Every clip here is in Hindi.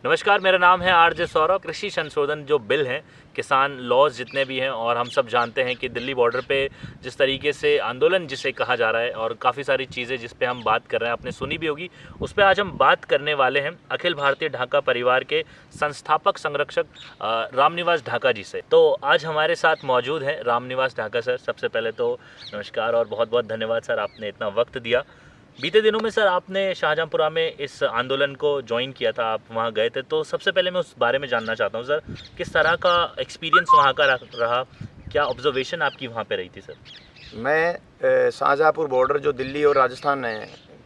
नमस्कार, मेरा नाम है आरजे सौरभ। कृषि संशोधन जो बिल हैं, किसान लॉज जितने भी हैं, और हम सब जानते हैं कि दिल्ली बॉर्डर पे जिस तरीके से आंदोलन जिसे कहा जा रहा है और काफ़ी सारी चीज़ें जिस पे हम बात कर रहे हैं, आपने सुनी भी होगी, उस पे आज हम बात करने वाले हैं अखिल भारतीय ढाका परिवार के संस्थापक संरक्षक रामनिवास ढाका जी से। तो आज हमारे साथ मौजूद हैं रामनिवास ढाका सर। सबसे पहले तो नमस्कार और बहुत बहुत धन्यवाद सर, आपने इतना वक्त दिया। बीते दिनों में सर आपने शाहजहाँपुरा में इस आंदोलन को ज्वाइन किया था, आप वहाँ गए थे, तो सबसे पहले मैं उस बारे में जानना चाहता हूँ सर, किस तरह का एक्सपीरियंस वहाँ का रहा, क्या ऑब्जर्वेशन आपकी वहाँ पे रही थी सर? मैं शाहजहाँपुर बॉर्डर जो दिल्ली और राजस्थान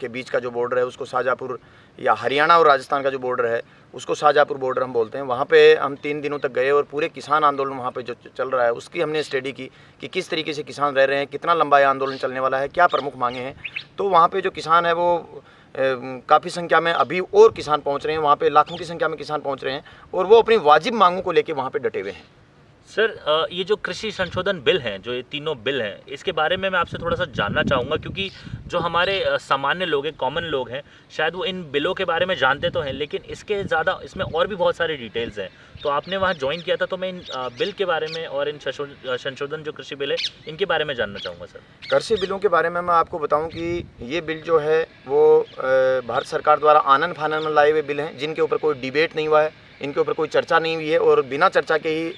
के बीच का जो बॉर्डर है उसको शाहजहाँपुर, या हरियाणा और राजस्थान का जो बॉर्डर है उसको शाहजहाँपुर बॉर्डर हम बोलते हैं। वहाँ पे हम 3 दिनों तक गए और पूरे किसान आंदोलन वहाँ पे जो चल रहा है उसकी हमने स्टडी की कि किस तरीके से किसान रह रहे हैं, कितना लंबा ये आंदोलन चलने वाला है, क्या प्रमुख मांगे हैं। तो वहाँ पे जो किसान है वो काफ़ी संख्या में अभी और किसान पहुँच रहे हैं, वहाँ पे लाखों की संख्या में किसान पहुँच रहे हैं और वो अपनी वाजिब मांगों को लेकर वहाँ पर डटे हुए हैं। सर ये जो कृषि संशोधन बिल हैं, जो ये तीनों बिल हैं, इसके बारे में मैं आपसे थोड़ा सा जानना चाहूँगा, क्योंकि जो हमारे सामान्य लोग हैं, कॉमन लोग हैं, शायद वो इन बिलों के बारे में जानते तो हैं, लेकिन इसके ज़्यादा इसमें और भी बहुत सारे डिटेल्स हैं। तो आपने वहाँ ज्वाइन किया था, तो मैं इन बिल के बारे में और इन संशोधन जो कृषि बिल है इनके बारे में जानना चाहूँगा सर। कृषि बिलों के बारे में मैं आपको बताऊं कि ये बिल जो है वो भारत सरकार द्वारा आनन फानन में लाए हुए बिल हैं, जिनके ऊपर कोई डिबेट नहीं हुआ है, इनके ऊपर कोई चर्चा नहीं हुई है और बिना चर्चा के ही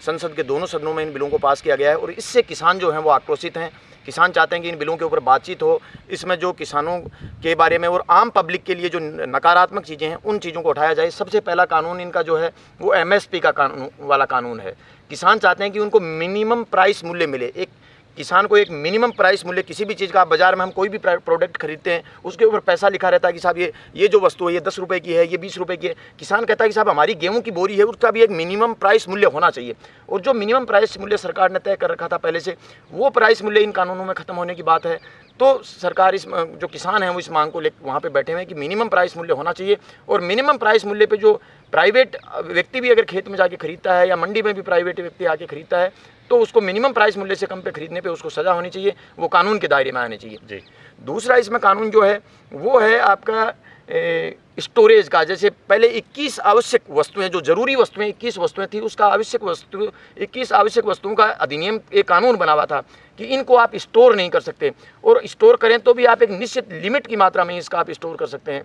संसद के दोनों सदनों में इन बिलों को पास किया गया है। और इससे किसान जो हैं वो आक्रोशित हैं। किसान चाहते हैं कि इन बिलों के ऊपर बातचीत हो, इसमें जो किसानों के बारे में और आम पब्लिक के लिए जो नकारात्मक चीज़ें हैं उन चीज़ों को उठाया जाए। सबसे पहला कानून इनका जो है वो MSP का कानून है। किसान चाहते हैं कि उनको मिनिमम प्राइस मूल्य मिले। एक किसान को एक मिनिमम प्राइस मूल्य, किसी भी चीज़ का, आप बाज़ार में हम कोई भी प्रोडक्ट खरीदते हैं उसके ऊपर पैसा लिखा रहता है कि साहब ये जो वस्तु है ये 10 रुपये की है, ये 20 रुपये की है। किसान कहता है कि साहब हमारी गेहूं की बोरी है उसका भी एक मिनिमम प्राइस मूल्य होना चाहिए। और जो मिनिमम प्राइस मूल्य सरकार ने तय कर रखा था पहले से, वो प्राइस मूल्य इन कानूनों में ख़त्म होने की बात है। तो सरकार इस जो किसान हैं वो इस मांग को लेकर वहाँ पे बैठे हुए हैं कि मिनिमम प्राइस मूल्य होना चाहिए। और मिनिमम प्राइस मूल्य पे जो प्राइवेट व्यक्ति भी अगर खेत में जाके खरीदता है या मंडी में भी प्राइवेट व्यक्ति आके खरीदता है तो उसको मिनिमम प्राइस मूल्य से कम पे खरीदने पे उसको सज़ा होनी चाहिए, वो कानून के दायरे में आने चाहिए जी। दूसरा इसमें कानून जो है वो है आपका स्टोरेज का। जैसे पहले 21 आवश्यक वस्तुएं, जो जरूरी वस्तुएं 21 वस्तुएं थी, उसका 21 आवश्यक वस्तुओं का अधिनियम, एक कानून बना हुआ था कि इनको आप स्टोर नहीं कर सकते, और स्टोर करें तो भी आप एक निश्चित लिमिट की मात्रा में इसका आप स्टोर कर सकते हैं।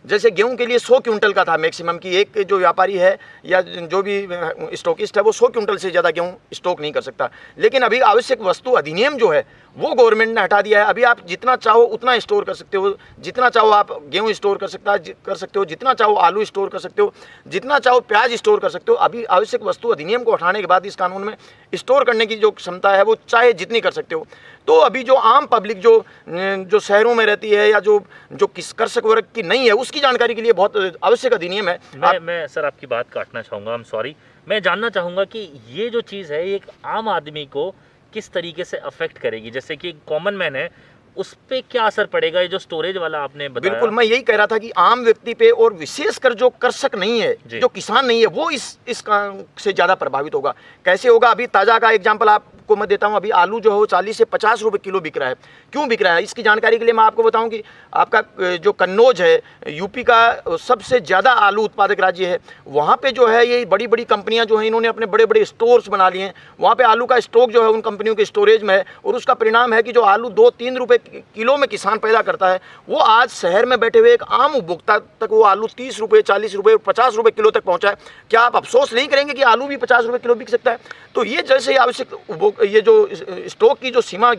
जैसे गेहूं के लिए 100 क्विंटल का था मैक्सिमम, कि एक जो व्यापारी है या जो भी स्टॉकिस्ट है वो 100 क्विंटल से ज़्यादा गेहूं स्टॉक नहीं कर सकता। लेकिन अभी आवश्यक वस्तु अधिनियम जो है वो गवर्नमेंट ने हटा दिया है। अभी आप जितना चाहो उतना स्टोर कर सकते हो, जितना चाहो आप गेहूं स्टोर कर सकते हो, जितना चाहो आलू स्टोर कर सकते हो, जितना चाहो प्याज स्टोर कर सकते हो। अभी आवश्यक वस्तु अधिनियम को हटाने के बाद इस कानून में स्टोर करने की जो क्षमता है वो चाहे जितनी कर सकते हो। तो अभी जो आम पब्लिक जो शहरों में रहती है या जो कृषक वर्ग की नहीं है, उसकी जानकारी के लिए बहुत आवश्यक अधिनियम है। मैं सर आपकी बात काटना चाहूँगा, आई एम सॉरी। मैं जानना चाहूँगा कि ये जो चीज़ है एक आम आदमी को किस तरीके से अफेक्ट करेगी, जैसे कि कॉमन मैन है उस पे क्या असर पड़ेगा, ये जो स्टोरेज वाला आपने बताया? बिल्कुल, मैं यही कह रहा था कि आम व्यक्ति पे, और विशेषकर जो कृषक नहीं है, जो किसान नहीं है, वो इस से ज़्यादा प्रभावित होगा। कैसे होगा? अभी ताज़ा का एग्जांपल आपको मैं देता हूँ। अभी आलू जो है वो 40 से 50 रुपये किलो बिक रहा है। क्यों बिक रहा है, इसकी जानकारी के लिए मैं आपको बताऊँ कि आपका जो कन्नौज है, यूपी का सबसे ज़्यादा आलू उत्पादक राज्य है। वहाँ पर जो है ये बड़ी बड़ी कंपनियाँ जो हैं, इन्होंने अपने बड़े बड़े स्टोर्स बना लिए हैं। वहाँ पर आलू का स्टॉक जो है उन कंपनियों के स्टोरेज में है, और उसका परिणाम है कि जो आलू 2-3 रुपये किलो में किसान पैदा करता है, वो आज शहर में बैठे हुए एक आम उपभोक्ता तक वो आलू 30 रुपये, 40 रुपये, 50 रुपये किलो तक पहुंचा है। क्या आप अफसोस नहीं करेंगे कि आलू भी 50 रुपये किलो बिक सकता है? तो ये जैसे ही आवश्यक ये जो स्टॉक की जो सीमा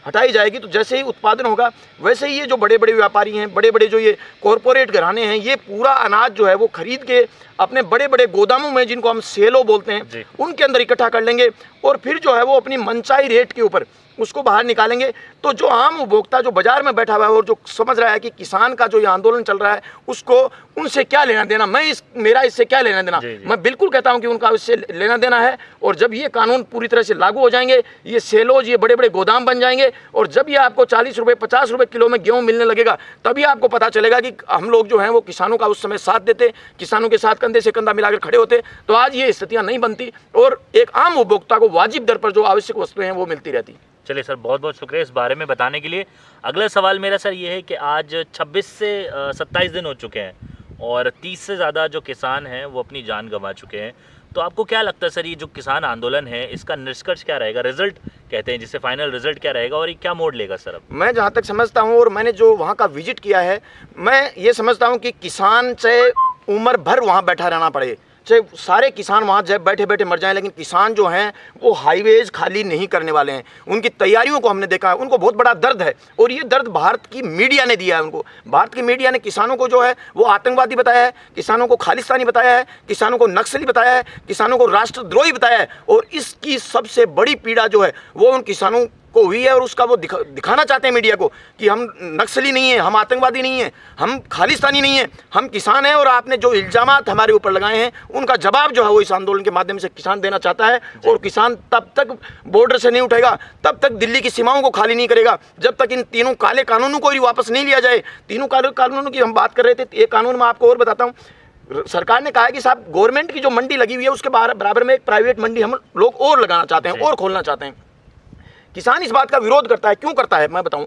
हटाई जाएगी, तो जैसे ही उत्पादन होगा वैसे ही ये जो बड़े बड़े व्यापारी हैं, बड़े बड़े जो ये कॉरपोरेट घराने हैं, ये पूरा अनाज जो है वो खरीद के अपने बड़े बड़े गोदामों में, जिनको हम सेलो बोलते हैं, उनके अंदर इकट्ठा कर लेंगे और फिर जो है वो अपनी मनचाही रेट के ऊपर उसको बाहर निकालेंगे। तो जो आम उपभोक्ता जो बाजार में बैठा हुआ है और जो समझ रहा है कि किसान का जो ये आंदोलन चल रहा है उसको उनसे क्या लेना देना, मेरा इससे क्या लेना देना, मैं बिल्कुल कहता हूं कि उनका इससे लेना देना है। और जब ये कानून पूरी तरह से लागू हो जाएंगे, ये सेलोज, ये बड़े बड़े गोदाम बन जाएंगे, और जब ये आपको 40 रुपये 50 रुपये किलो में गेहूँ मिलने लगेगा, तभी आपको पता चलेगा कि हम लोग जो हैं वो किसानों का उस समय साथ देते, किसानों के साथ कंधे से कंधा मिलाकर खड़े होते, तो आज ये स्थितियाँ नहीं बनती और एक आम उपभोक्ता को वाजिब दर पर जो आवश्यक वस्तुएं हैं वो मिलती रहती। चलिए सर, बहुत बहुत शुक्रिया इस बारे में बताने के लिए। अगला सवाल मेरा सर ये है कि आज 26 से 27 दिन हो चुके हैं और 30 से ज़्यादा जो किसान हैं वो अपनी जान गंवा चुके हैं। तो आपको क्या लगता है सर, ये जो किसान आंदोलन है इसका निष्कर्ष क्या रहेगा, रिजल्ट कहते हैं जिसे फाइनल रिजल्ट क्या रहेगा और ये क्या मोड़ लेगा सर अब? मैं जहाँ तक समझता हूँ और मैंने जो वहाँ का विजिट किया है, मैं ये समझता हूँ कि किसान चाहे उम्र भर वहाँ बैठा रहना पड़े, चाहे सारे किसान वहाँ जब बैठे बैठे मर जाएं, लेकिन किसान जो हैं वो हाईवेज खाली नहीं करने वाले हैं। उनकी तैयारियों को हमने देखा है, उनको बहुत बड़ा दर्द है और ये दर्द भारत की मीडिया ने दिया है उनको। भारत की मीडिया ने किसानों को जो है वो आतंकवादी बताया है, किसानों को खालिस्तानी बताया है, किसानों को नक्सली बताया है, किसानों को राष्ट्रद्रोही बताया है। और इसकी सबसे बड़ी पीड़ा जो है वो उन किसानों को हुई है और उसका वो दिखाना चाहते हैं मीडिया को कि हम नक्सली नहीं हैं, हम आतंकवादी नहीं हैं, हम खालिस्तानी नहीं हैं, हम किसान हैं। और आपने जो इल्ज़ामात हमारे ऊपर लगाए हैं उनका जवाब जो है वो इस आंदोलन के माध्यम से किसान देना चाहता है। और किसान तब तक बॉर्डर से नहीं उठेगा, तब तक दिल्ली की सीमाओं को खाली नहीं करेगा, जब तक इन तीनों काले कानूनों को ही वापस नहीं लिया जाए। तीनों काले कानूनों की हम बात कर रहे थे, एक कानून मैं आपको और बताता हूँ। सरकार ने कहा है कि साहब गवर्नमेंट की जो मंडी लगी हुई है उसके बराबर में एक प्राइवेट मंडी हम लोग और लगाना चाहते हैं और खोलना चाहते हैं। किसान इस बात का विरोध करता है, क्यों करता है मैं बताऊं।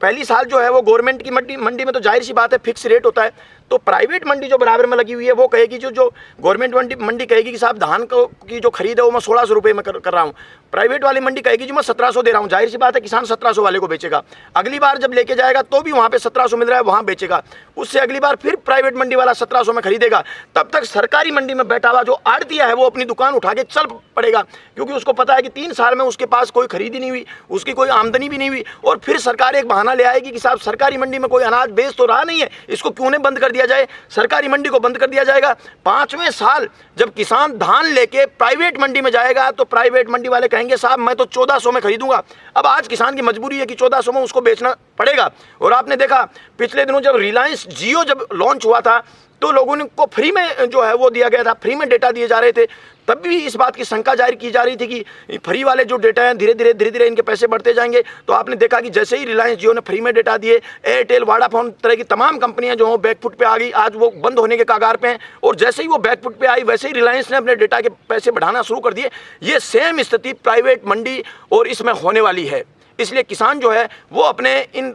पहली साल जो है वो गवर्नमेंट की मंडी में तो जाहिर सी बात है फिक्स रेट होता है, तो प्राइवेट मंडी जो बराबर में लगी हुई है वो कहेगी जो गवर्नमेंट मंडी कहेगी कि साहब धान की जो खरीद है वो मैं 1600 रुपये में कर रहा हूँ। प्राइवेट वाली मंडी कहेगी जी मैं 1700 दे रहा हूँ। जाहिर सी बात है किसान 1700 वाले को बेचेगा, अगली बार जब लेके जाएगा तो भी वहाँ पे 1700 मिल रहा है वहाँ बेचेगा, उससे अगली बार फिर प्राइवेट मंडी वाला 1700 में खरीदेगा। तब तक सरकारी मंडी में बैठा हुआ जो आड़तिया है वो अपनी दुकान उठा के चल पड़ेगा, क्योंकि उसको पता है कि 3 साल में उसके पास कोई खरीदी नहीं हुई, उसकी कोई आमदनी भी नहीं हुई। और फिर सरकार एक बहाना ले आएगी कि साहब सरकारी मंडी में कोई अनाज बेच तो रहा नहीं है, इसको क्यों नहीं बंद कर दिया जाए, सरकारी मंडी को बंद कर दिया जाएगा। 5वें साल जब किसान धान लेके प्राइवेट मंडी में जाएगा तो प्राइवेट मंडी वाले कहेंगे साहब मैं तो 1400 में खरीदूंगा। अब आज किसान की मजबूरी है कि 1400 में उसको बेचना पड़ेगा। और आपने देखा पिछले दिनों जब रिलायंस जियो जब लॉन्च हुआ था तो लोगों ने को फ्री में जो है वो दिया गया था, फ्री में डेटा दिए जा रहे थे, तब भी इस बात की शंका जाहिर की जा रही थी कि फ्री वाले जो डेटा हैं धीरे धीरे इनके पैसे बढ़ते जाएंगे। तो आपने देखा कि जैसे ही रिलायंस जियो ने फ्री में डेटा दिए, एयरटेल, वोडाफोन तरह की तमाम कंपनियां जो हैं बैकफुट पे आ गई, आज वो बंद होने के कगार पे हैं। और जैसे ही वो बैकफुट पे आई वैसे ही रिलायंस ने अपने डेटा के पैसे बढ़ाना शुरू कर दिए। ये सेम स्थिति प्राइवेट मंडी और इसमें होने वाली है। इसलिए किसान जो है वो अपने इन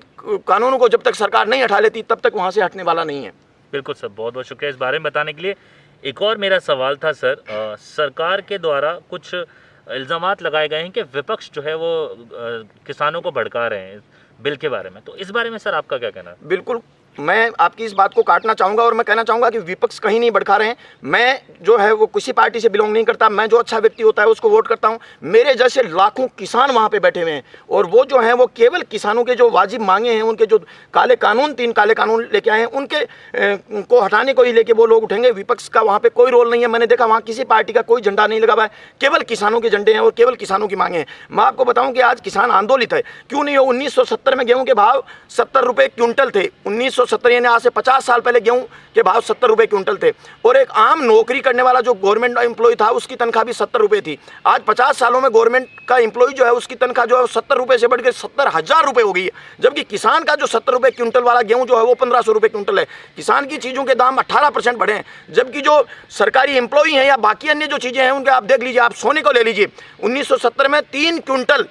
कानूनों को जब तक सरकार नहीं हटा लेती तब तक वहाँ से हटने वाला नहीं है। बिल्कुल सर, बहुत बहुत शुक्रिया इस बारे में बताने के लिए। एक और मेरा सवाल था सर, सरकार के द्वारा कुछ इल्ज़ामात लगाए गए हैं कि विपक्ष जो है वो किसानों को भड़का रहे हैं बिल के बारे में, तो इस बारे में सर आपका क्या कहना है? बिल्कुल, मैं आपकी इस बात को काटना चाहूँगा और मैं कहना चाहूँगा कि विपक्ष कहीं नहीं भड़का रहे हैं। मैं जो है वो किसी पार्टी से बिलोंग नहीं करता, मैं जो अच्छा व्यक्ति होता है उसको वोट करता हूँ। मेरे जैसे लाखों किसान वहाँ पे बैठे हुए हैं और वो जो हैं वो केवल किसानों के जो वाजिब मांगे हैं, उनके जो काले कानून 3 काले कानून लेके आए हैं उनके को हटाने को ही लेके वो लोग उठेंगे। विपक्ष का वहाँ पर कोई रोल नहीं है। मैंने देखा वहाँ किसी पार्टी का कोई झंडा नहीं लगा हुआ है, केवल किसानों के झंडे हैं और केवल किसानों की मांगे हैं। मैं आपको बताऊँ कि आज किसान आंदोलित है, क्यों नहीं हो। 1970 में गेहूँ के भाव 70 रुपये क्विंटल थे। 1970 यानी आज से 50 साल पहले गेहूं के भाव 70 रुपये क्विंटल थे और एक आम नौकरी करने वाला जो गवर्नमेंट एम्प्लॉय था उसकी तनख्वाह भी 70 रुपये थी। आज 50 सालों में गवर्नमेंट का एम्प्लॉय जो है उसकी तनख्वाह जो है 70 रुपये से बढ़ के 70,000 रुपये हो गई है, जबकि किसान का जो 70 रुपये क्विंटल वाला गेहूं जो है वो 1500 रुपये क्विंटल है। किसान की चीज़ों के दाम 18% बढ़े हैं, जबकि जो सरकारी एम्प्लॉय हैं या बाकी अन्य जो चीज़ें हैं उनके आप देख लीजिए, आप सोने को ले लीजिए। 1970 में 3 क्विंटल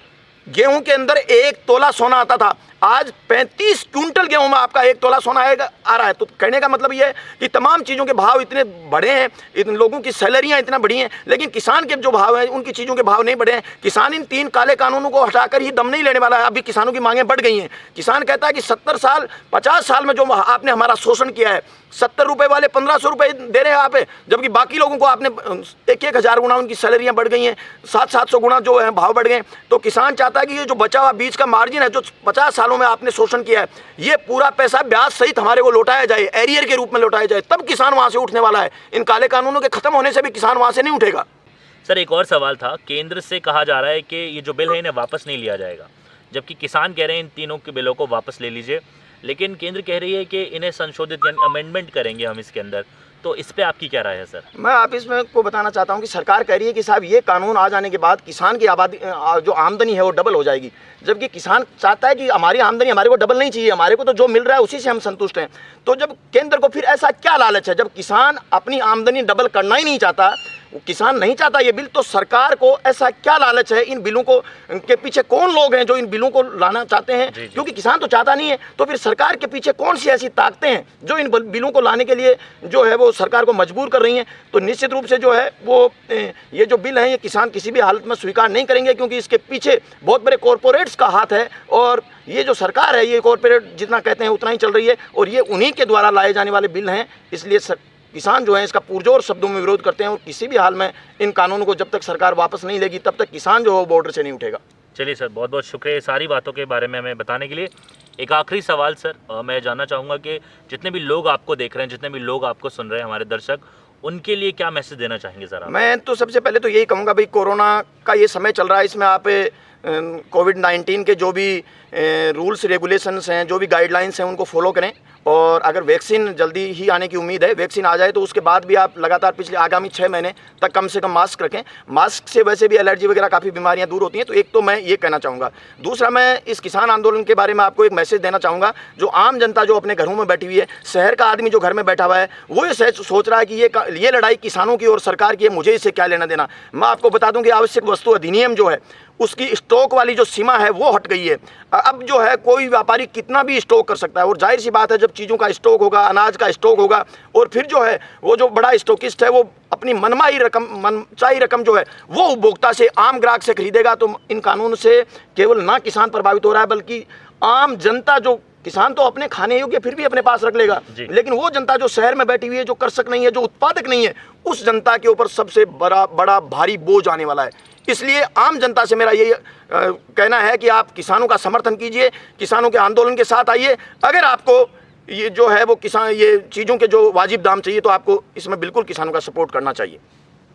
गेहूं के अंदर 1 तोला सोना आता था, आज 35 क्विंटल गेहूं में आपका 1 तोला सोना आ रहा है। तो कहने का मतलब ये है कि तमाम चीज़ों के भाव इतने बढ़े हैं, इन लोगों की सैलरियां इतना बढ़ी हैं, लेकिन किसान के जो भाव हैं उनकी चीज़ों के भाव नहीं बढ़े हैं। किसान इन 3 काले कानूनों को हटाकर ही दम नहीं लेने वाला है। अभी किसानों की मांगें बढ़ गई हैं। किसान कहता है कि 70 साल 50 साल में जो आपने हमारा शोषण किया है, 70 रुपये वाले 1500 रुपये दे रहे हैं आप, जबकि बाकी लोगों को आपने 1,000 गुना उनकी सैलरियां बढ़ गई हैं, 700 गुना जो है भाव बढ़ गए। तो किसान चाहता है कि ये जो बचा हुआ बीच का मार्जिन है जो 50 सालों में आपने शोषण किया है, ये पूरा पैसा ब्याज सहित हमारे को लौटाया जाए, एरियर के रूप में लौटाया जाए, तब किसान वहाँ से उठने वाला है। इन काले कानूनों के खत्म होने से भी किसान वहाँ से नहीं उठेगा। सर एक और सवाल था, केंद्र से कहा जा रहा है कि ये जो बिल है इन्हें वापस नहीं लिया जाएगा, जबकि किसान कह रहे हैं इन तीनों के बिलों को वापस ले लीजिए, लेकिन केंद्र कह रही है कि इन्हें संशोधित यानी अमेंडमेंट करेंगे हम इसके अंदर। तो इस पे आपकी क्या राय है सर? मैं आप इसमें को बताना चाहता हूं कि सरकार कह रही है कि साहब ये कानून आ जाने के बाद किसान की आबादी जो आमदनी है वो डबल हो जाएगी, जबकि किसान चाहता है कि हमारी आमदनी हमारे को डबल नहीं चाहिए, हमारे को तो जो मिल रहा है उसी से हम संतुष्ट हैं। तो जब केंद्र को फिर ऐसा क्या लालच है, जब किसान अपनी आमदनी डबल करना ही नहीं चाहता किसान नहीं चाहता ये बिल, तो सरकार को ऐसा क्या लालच है इन बिलों को के पीछे, कौन लोग हैं जो इन बिलों को लाना चाहते हैं? क्योंकि किसान तो चाहता नहीं है, तो फिर सरकार के पीछे कौन सी ऐसी ताकतें हैं जो इन बिलों को लाने के लिए जो है वो सरकार को मजबूर कर रही हैं? तो निश्चित रूप से जो है वो ये जो बिल है ये किसान किसी भी हालत में स्वीकार नहीं करेंगे, क्योंकि इसके पीछे बहुत बड़े कॉरपोरेट्स का हाथ है, और ये जो सरकार है ये कॉरपोरेट जितना कहते हैं उतना ही चल रही है, और ये उन्हीं के द्वारा लाए जाने वाले बिल हैं। इसलिए किसान जो है इसका पुरजोर शब्दों में विरोध करते हैं, और किसी भी हाल में इन कानूनों को जब तक सरकार वापस नहीं लेगी तब तक किसान जो है बॉर्डर से नहीं उठेगा। चलिए सर, बहुत बहुत शुक्रिया सारी बातों के बारे में हमें बताने के लिए। एक आखिरी सवाल सर, मैं जानना चाहूँगा कि जितने भी लोग आपको देख रहे हैं, जितने भी लोग आपको सुन रहे हैं, हमारे दर्शक, उनके लिए क्या मैसेज देना चाहेंगे सर आप? मैं तो सबसे पहले तो यही कहूँगा भाई, कोरोना का ये समय चल रहा है, इसमें आप कोविड-19 के जो भी रूल्स रेगुलेशंस हैं, जो भी गाइडलाइंस हैं, उनको फॉलो करें। और अगर वैक्सीन जल्दी ही आने की उम्मीद है, वैक्सीन आ जाए तो उसके बाद भी आप लगातार पिछले आगामी 6 महीने तक कम से कम मास्क रखें। मास्क से वैसे भी एलर्जी वगैरह काफ़ी बीमारियां दूर होती हैं। तो एक तो मैं ये कहना चाहूँगा। दूसरा, मैं इस किसान आंदोलन के बारे में आपको एक मैसेज देना चाहूँगा। जो आम जनता जो अपने घरों में बैठी हुई है, शहर का आदमी जो घर में बैठा हुआ है, वो ये सोच रहा है कि ये लड़ाई किसानों की और सरकार की है, मुझे इससे क्या लेना देना। मैं आपको बता दूं कि आवश्यक वस्तु अधिनियम जो है उसकी स्टॉक वाली जो सीमा है वो हट गई है। अब जो है कोई व्यापारी कितना भी स्टॉक कर सकता है, और जाहिर सी बात है जब चीज़ों का स्टॉक होगा, अनाज का स्टॉक होगा, और फिर जो है वो जो बड़ा स्टॉकिस्ट है वो अपनी मनचाही रकम जो है वो उपभोक्ता से, आम ग्राहक से खरीदेगा। तो इन कानून से केवल ना किसान प्रभावित हो रहा है, बल्कि आम जनता, जो किसान तो अपने खाने योग्य फिर भी अपने पास रख लेगा, लेकिन वो जनता जो शहर में बैठी हुई है, जो कृषक नहीं है, जो उत्पादक नहीं है, उस जनता के ऊपर सबसे बड़ा भारी बोझ आने वाला है। इसलिए आम जनता से मेरा ये कहना है कि आप किसानों का समर्थन कीजिए, किसानों के आंदोलन के साथ आइए। अगर आपको ये जो है वो किसान ये चीज़ों के जो वाजिब दाम चाहिए, तो आपको इसमें बिल्कुल किसानों का सपोर्ट करना चाहिए।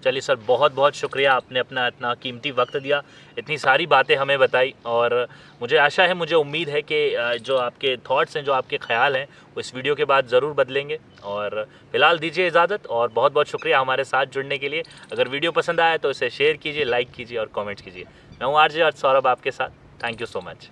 चलिए सर, बहुत बहुत शुक्रिया, आपने अपना इतना कीमती वक्त दिया, इतनी सारी बातें हमें बताई, और मुझे आशा है, मुझे उम्मीद है कि जो आपके थॉट्स हैं, जो आपके ख्याल हैं, वो इस वीडियो के बाद ज़रूर बदलेंगे। और फिलहाल दीजिए इजाज़त, और बहुत बहुत शुक्रिया हमारे साथ जुड़ने के लिए। अगर वीडियो पसंद आया तो इसे शेयर कीजिए, लाइक कीजिए और कमेंट्स कीजिए। मैं हूँ आरजे सौरभ आपके साथ। Thank you so much.